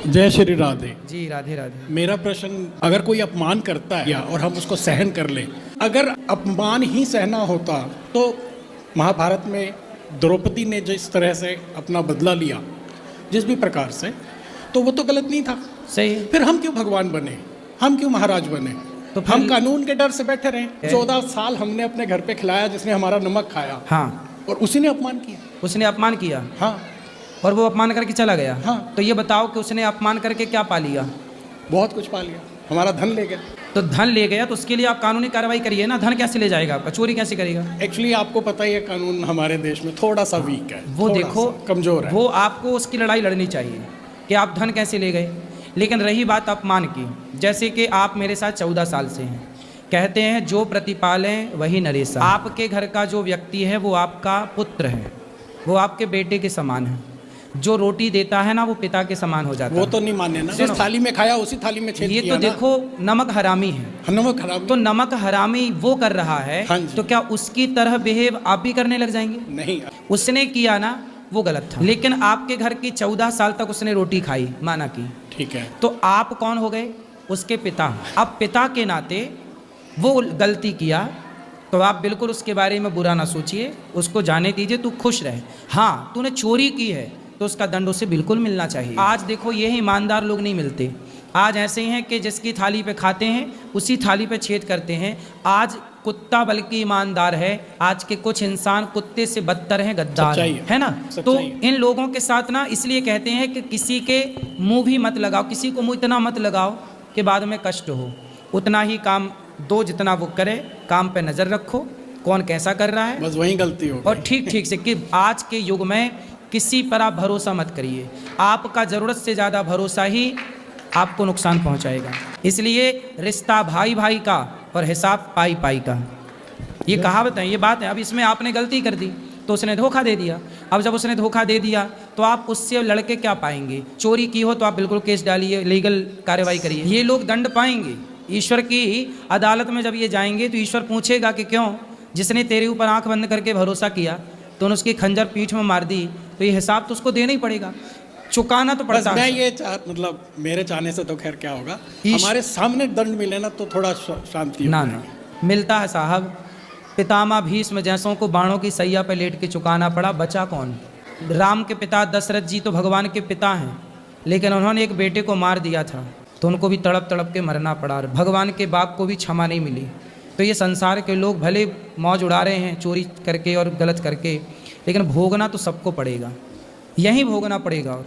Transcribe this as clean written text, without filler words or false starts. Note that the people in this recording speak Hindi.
जय श्री राधे। जी राधे राधे। मेरा प्रश्न, अगर कोई अपमान करता है और हम उसको सहन कर ले, अगर अपमान ही सहना होता तो महाभारत में द्रौपदी ने जिस तरह से अपना बदला लिया, जिस भी प्रकार से, तो वो तो गलत नहीं था। सही है। फिर हम क्यों भगवान बने, हम क्यों महाराज बने? तो हम कानून के डर से बैठे रहे। 14 साल हमने अपने घर पे खिलाया जिसने हमारा नमक खाया। हाँ, और उसी ने अपमान किया। उसने अपमान किया। हाँ, और वो अपमान करके चला गया। हाँ। तो ये बताओ कि उसने अपमान करके क्या पा लिया? बहुत कुछ पा लिया, हमारा धन ले गया। तो धन ले गया तो उसके लिए आप कानूनी कार्रवाई करिए ना। धन कैसे ले जाएगा आपका? चोरी कैसे करेगा? एक्चुअली आपको पता ही है, कानून हमारे देश में थोड़ा सा वीक है, वो थोड़ा देखो सा कमजोर है। वो आपको उसकी लड़ाई लड़नी चाहिए कि आप धन कैसे ले गए। लेकिन रही बात अपमान की, जैसे कि आप मेरे साथ 14 साल से हैं, कहते हैं जो प्रतिपालें वही नरेशा। आपके घर का जो व्यक्ति है वो आपका पुत्र है, वो आपके बेटे के समान है। जो रोटी देता है ना वो पिता के समान हो जाता है। वो तो नहीं माने ना, जिस थाली में खाया उसी थाली में छेद ये किया तो ना। देखो नमक हरामी है। नमक हरामी तो नमक हरामी वो कर रहा है, हाँ जी। तो क्या उसकी तरह बिहेव आप भी करने लग जाएंगे? नहीं, उसने किया ना वो गलत था, लेकिन आपके घर की 14 साल तक उसने रोटी खाई, माना की, ठीक है। तो आप कौन हो गए? उसके पिता। अब पिता के नाते वो गलती किया तो आप बिल्कुल उसके बारे में बुरा ना सोचिए, उसको जाने दीजिए, तू खुश रहे। हाँ, तूने चोरी की है तो उसका दंड उसे बिल्कुल मिलना चाहिए। आज देखो ये ईमानदार लोग नहीं मिलते। आज ऐसे ही हैं कि जिसकी थाली पे खाते हैं उसी थाली पे छेद करते हैं। आज कुत्ता बल्कि ईमानदार है। आज के कुछ इंसान कुत्ते से बदतर हैं, गद्दार है ना। तो इन लोगों के साथ ना इसलिए कहते हैं कि किसी के मुंह भी मत लगाओ, किसी को मुंह इतना मत लगाओ कि बाद में कष्ट हो। उतना ही काम दो जितना वो करे, काम पे नज़र रखो कौन कैसा कर रहा है, बस वही गलती हो। और ठीक ठीक से कि आज के युग में किसी पर आप भरोसा मत करिए। आपका ज़रूरत से ज़्यादा भरोसा ही आपको नुकसान पहुंचाएगा। इसलिए रिश्ता भाई भाई का और हिसाब पाई पाई का, ये कहावत है, ये बात है। अब इसमें आपने गलती कर दी तो उसने धोखा दे दिया। अब जब उसने धोखा दे दिया तो आप उससे लड़के क्या पाएंगे? चोरी की हो तो आप बिल्कुल केस डालिए, लीगल कार्रवाई करिए। ये लोग दंड पाएंगे ईश्वर की अदालत में। जब ये जाएंगे तो ईश्वर पूछेगा कि क्यों, जिसने तेरे ऊपर आंख बंद करके भरोसा किया तो उसकी खंजर पीठ में मार दी, तो ये हिसाब तो उसको देना ही पड़ेगा, चुकाना तो पड़ता है। मैं ये मतलब मेरे चाहने से तो खैर क्या होगा, हमारे सामने दंड मिले ना तो थोड़ा शांति ना मिलता है साहब। पितामह भीष्म जैसों को बाणों की सैया पे लेट के चुकाना पड़ा, बचा कौन? राम के पिता दशरथ जी तो भगवान के पिता हैं, लेकिन उन्होंने एक बेटे को मार दिया था तो उनको भी तड़प तड़प के मरना पड़ा। भगवान के बाप को भी क्षमा नहीं मिली। तो ये संसार के लोग भले मौज उड़ा रहे हैं चोरी करके और गलत करके, लेकिन भोगना तो सबको पड़ेगा, यहीं भोगना पड़ेगा। और